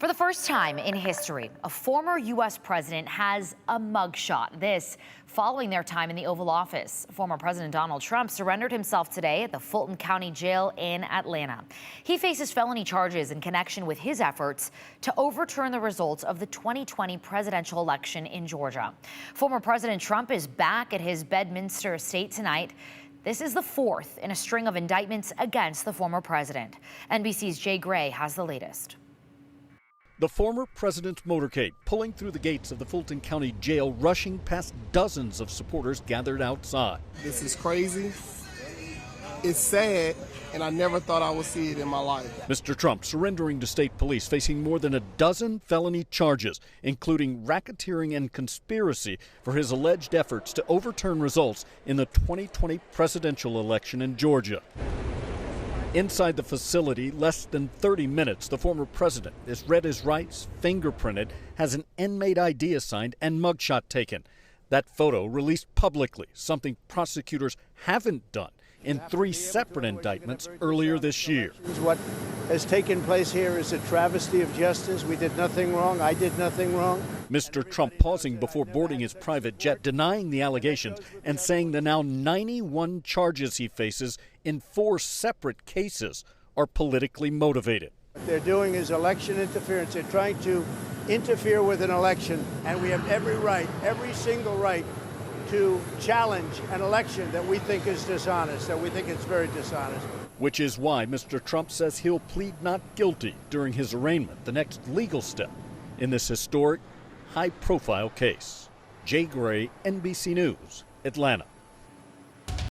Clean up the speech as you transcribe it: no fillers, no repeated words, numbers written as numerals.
For the first time in history, a former U.S. president has a mugshot. This following their time in the Oval Office. Former President Donald Trump surrendered himself today at the Fulton County Jail in Atlanta. He faces felony charges in connection with his efforts to overturn the results of the 2020 presidential election in Georgia. Former President Trump is back at his Bedminster estate tonight. This is the fourth in a string of indictments against the former president. NBC's Jay Gray has the latest. The former president's motorcade pulling through the gates of the Fulton County Jail, rushing past dozens of supporters gathered outside. This is crazy. It's sad, and I never thought I would see it in my life. Mr. Trump surrendering to state police, facing more than a dozen felony charges, including racketeering and conspiracy for his alleged efforts to overturn results in the 2020 presidential election in Georgia. Inside the facility, less than 30 minutes, the former president is read his rights, fingerprinted, has an inmate ID assigned, and mugshot taken. That photo released publicly, something prosecutors haven't done in 3 separate indictments earlier this year. What has taken place here is a travesty of justice. We did nothing wrong. I did nothing wrong. Mr. Trump pausing before boarding his private jet, denying the allegations and saying the now 91 charges he faces in 4 separate cases are politically motivated. What they're doing is election interference. They're trying to interfere with an election, and we have every right, every single right, to challenge an election that we think is dishonest, that we think is very dishonest. Which is why Mr. Trump says he'll plead not guilty during his arraignment, the next legal step in this historic, high-profile case. Jay Gray, NBC News, Atlanta.